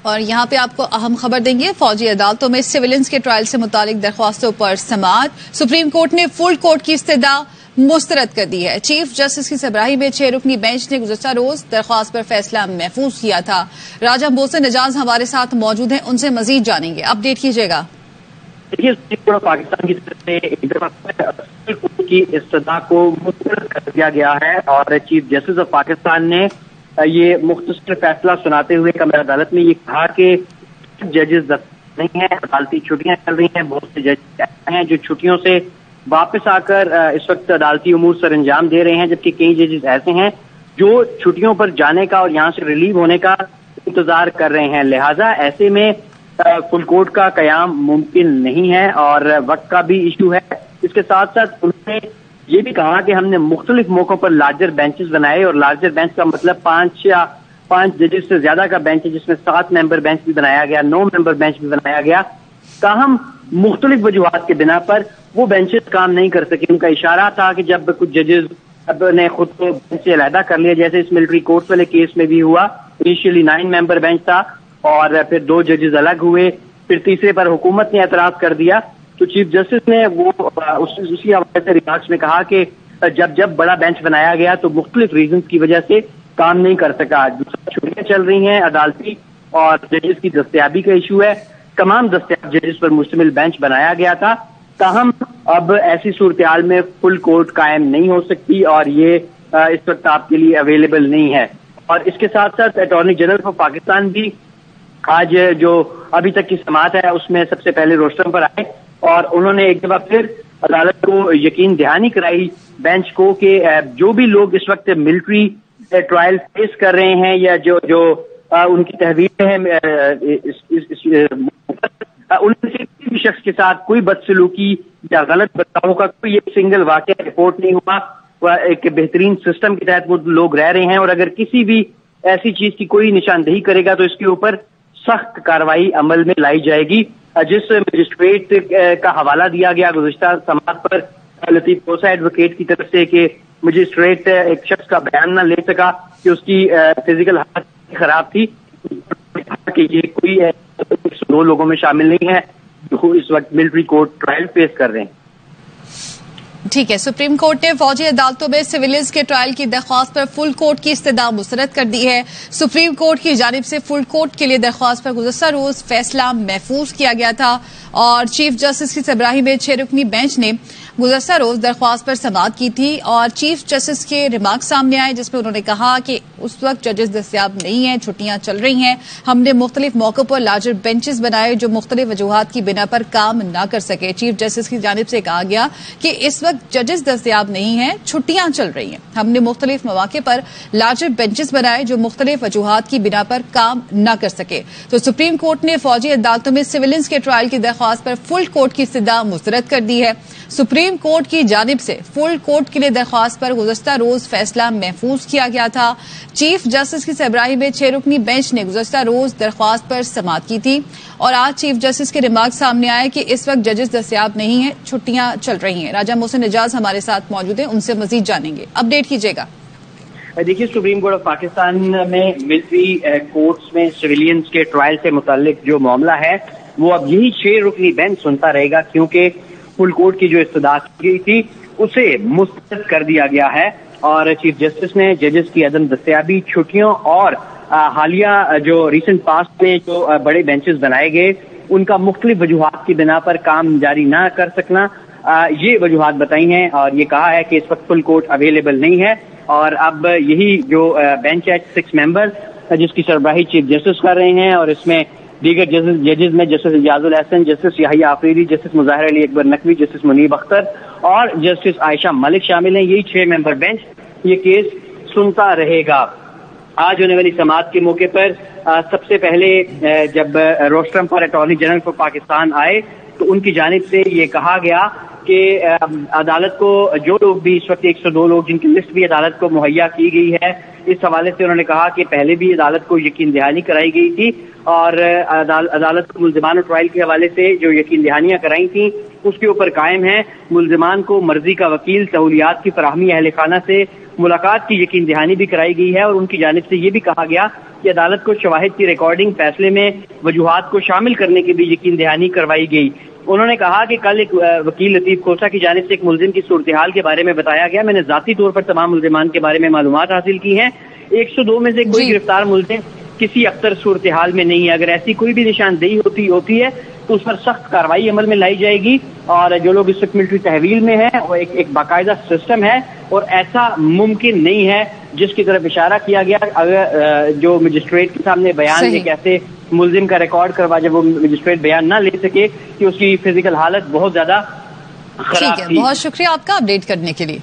اور یہاں پہ آپ کو اہم خبر دیں گے، فوجی عدالتوں میں سویلینز کے ٹرائل سے متعلق درخواستوں پر سماعت، سپریم کورٹ نے فل کورٹ کی استدعا مسترد کر دی ہے۔ چیف جسٹس کی سربراہی میں 6 رکنی بینچ نے گزشتہ روز درخواست پر فیصلہ محفوظ کیا تھا۔ راجہ محسن اعجاز ہمارے ساتھ موجود ہیں، ان سے مزید جانیں گے، اپڈیٹ کیجیے گا۔ دیکھیے، پاکستان کی طرف سے ایک دفعہ کی استدعا کو مسترد کر دیا گیا ہے اور چیف جسٹس آف پاکستان نے یہ مختصر فیصلہ سناتے ہوئے کمرہ عدالت میں یہ کہا کہ ججز نہیں ہیں، عدالتی چھٹیاں چل رہی ہیں، بہت سے ججز ایسے ہیں جو چھٹیوں سے واپس آ کر اس وقت عدالتی امور سر انجام دے رہے ہیں، جبکہ کئی ججز ایسے ہیں جو چھٹیوں پر جانے کا اور یہاں سے ریلیو ہونے کا انتظار کر رہے ہیں۔ لہٰذا ایسے میں فل کورٹ کا قیام ممکن نہیں ہے اور وقت کا بھی ایشو ہے۔ اس کے ساتھ ساتھ انہوں نے یہ بھی کہا کہ ہم نے مختلف موقعوں پر لارجر بینچز بنائے، اور لارجر بینچ کا مطلب 5 ججز سے زیادہ کا بینچ ہے، جس میں 7 ممبر بینچ بھی بنایا گیا، 9 ممبر بینچ بھی بنایا گیا۔ تاہم مختلف وجوہات کے بنا پر وہ بینچز کام نہیں کر سکے۔ ان کا اشارہ تھا کہ جب کچھ ججز نے خود کو بینچ سے علیحدہ کر لیا، جیسے اس ملٹری کورٹ والے کیس میں بھی ہوا، انیشیلی 9 ممبر بینچ تھا اور پھر 2 ججز الگ ہوئے، پھر تیسرے پر حکومت نے اعتراض کر دیا، تو چیف جسٹس نے وہ اسی حوالے سے ریمارکس میں کہا کہ جب بڑا بینچ بنایا گیا تو مختلف ریزنز کی وجہ سے کام نہیں کر سکا۔ چھٹیاں چل رہی ہیں عدالتی اور ججز کی دستیابی کا ایشو ہے، تمام دستیاب ججز پر مشتمل بینچ بنایا گیا تھا، تاہم اب ایسی صورتحال میں فل کورٹ قائم نہیں ہو سکتی اور یہ اس وقت آپ کے لیے اویلیبل نہیں ہے۔ اور اس کے ساتھ ساتھ اٹارنی جنرل آف پاکستان بھی آج جو ابھی تک کی سماعت ہے اس میں سب سے پہلے روسٹرم پر آئے اور انہوں نے ایک دفعہ پھر عدالت کو یقین دہانی کرائی بینچ کو کہ جو بھی لوگ اس وقت ملٹری ٹرائل فیس کر رہے ہیں یا جو ان کی تحویلیں ہیں، ان سے کسی بھی شخص کے ساتھ کوئی بدسلوکی یا غلط برتاؤ کا کوئی ایک سنگل واقعہ رپورٹ نہیں ہوا۔ ایک بہترین سسٹم کے تحت وہ لوگ رہ رہے ہیں اور اگر کسی بھی ایسی چیز کی کوئی نشاندہی کرے گا تو اس کے اوپر سخت کارروائی عمل میں لائی جائے گی۔ جس مجسٹریٹ کا حوالہ دیا گیا گزشتہ سماعت پر لطیف کوسا ایڈوکیٹ کی طرف سے کہ مجسٹریٹ ایک شخص کا بیان نہ لے سکا کہ اس کی فزیکل حالت خراب تھی، کہ یہ کوئی 102 لوگوں میں شامل نہیں ہے جو اس وقت ملٹری کورٹ ٹرائل فیس کر رہے ہیں۔ ٹھیک ہے، سپریم کورٹ نے فوجی عدالتوں میں سویلینز کے ٹرائل کی درخواست پر فل کورٹ کی استدعا مسترد کر دی ہے۔ سپریم کورٹ کی جانب سے فل کورٹ کے لیے درخواست پر گزشتہ روز فیصلہ محفوظ کیا گیا تھا اور چیف جسٹس کی سربراہی میں 6 رکنی بینچ نے گزشتہ روز درخواست پر سماعت کی تھی اور چیف جسٹس کے ریمارکس سامنے آئے جس میں انہوں نے کہا کہ اس وقت ججز دستیاب نہیں ہیں، چھٹیاں چل رہی ہیں، ہم نے مختلف موقعوں پر لارجر بینچز بنائے جو مختلف وجوہات کی بنا پر کام نہ کر سکے۔ چیف جسٹس کی جانب سے کہا گیا کہ اس وقت ججز دستیاب نہیں ہیں، چھٹیاں چل رہی ہیں، ہم نے مختلف مواقع پر لارجر بینچز بنائے جو مختلف وجوہات کی بنا پر کام نہ کر سکے۔ تو سپریم کورٹ نے فوجی عدالتوں میں سویلینز کے ٹرائل کی درخواست پر فل کورٹ کی استدعا مسترد کر دی ہے۔ سپریم کورٹ کی جانب سے فل کورٹ کے لیے درخواست پر گزشتہ روز فیصلہ محفوظ کیا گیا تھا۔ چیف جسٹس کی سربراہی میں 6 رکنی بینچ نے گزشتہ روز درخواست پر سماعت کی تھی اور آج چیف جسٹس کے ریمارک سامنے آئے کہ اس وقت ججز دستیاب نہیں ہیں، چھٹیاں چل رہی ہیں۔ راجہ محسن اعجاز ہمارے ساتھ موجود ہیں، ان سے مزید جانیں گے، اپڈیٹ کیجیے گا۔ دیکھیے، سپریم کورٹ آف پاکستان میں ملٹری کورٹس میں سویلینز کے ٹرائل سے متعلق جو معاملہ ہے وہ اب یہی 6 رکنی بینچ سنتا رہے گا، کیونکہ فل کورٹ کی جو استدعا کی گئی تھی اسے مسترد کر دیا گیا ہے اور چیف جسٹس نے ججز کی عدم دستیابی، چھٹیوں اور حالیہ جو ریسنٹ پاسٹ میں جو بڑے بینچز بنائے گئے ان کا مختلف وجوہات کی بنا پر کام جاری نہ کر سکنا، یہ وجوہات بتائی ہیں اور یہ کہا ہے کہ اس وقت فل کورٹ اویلیبل نہیں ہے اور اب یہی جو بینچ ہے 6 ممبر جس کی سربراہی چیف جسٹس کر رہے ہیں اور اس میں دیگر ججز میں جسٹس اعجاز الحسن، جسٹس یحییٰ آفریدی، جسٹس مظاہر علی اکبر نقوی، جسٹس منیب اختر اور جسٹس عائشہ ملک شامل ہیں۔ یہی 6 ممبر بینچ یہ کیس سنتا رہے گا۔ آج ہونے والی سماعت کے موقع پر سب سے پہلے جب rostrum per attorney general of Pakistan آئے تو ان کی جانب سے یہ کہا گیا کہ عدالت کو جو لوگ بھی اس وقت 102 لوگ جن کی لسٹ بھی عدالت کو مہیا کی گئی ہے، اس حوالے سے انہوں نے کہا کہ پہلے بھی عدالت کو یقین دہانی کرائی گئی تھی اور عدالت کو ملزمان ٹرائل کے حوالے سے جو یقین دہانیاں کرائی تھیں اس کے اوپر قائم ہے۔ ملزمان کو مرضی کا وکیل، سہولیات کی فراہمی، اہل خانہ سے ملاقات کی یقین دہانی بھی کرائی گئی ہے اور ان کی جانب سے یہ بھی کہا گیا کہ عدالت کو شواہد کی ریکارڈنگ فیصلے میں وجوہات کو شامل کرنے کی بھی یقین دہانی کروائی گئی۔ انہوں نے کہا کہ کل ایک وکیل لطیف کھوسہ کی جانب سے ایک ملزم کی صورتحال کے بارے میں بتایا گیا، میں نے ذاتی طور پر تمام ملزمان کے بارے میں معلومات حاصل کی ہیں، 102 میں سے کوئی گرفتار ملزم کسی اختر صورتحال میں نہیں ہے، اگر ایسی کوئی بھی نشاندہی ہوتی ہے تو اس پر سخت کارروائی عمل میں لائی جائے گی، اور جو لوگ اس وقت ملٹری تحویل میں ہیں وہ ایک باقاعدہ سسٹم ہے اور ایسا ممکن نہیں ہے جس کی طرف اشارہ کیا گیا۔ اگر جو مجسٹریٹ کے سامنے بیان ایک ایسے ملزم کا ریکارڈ کروا جب وہ مجسٹریٹ بیان نہ لے سکے کہ اس کی فزیکل حالت بہت زیادہ خراب تھی۔ بہت شکریہ آپ کا اپڈیٹ کرنے کے لیے۔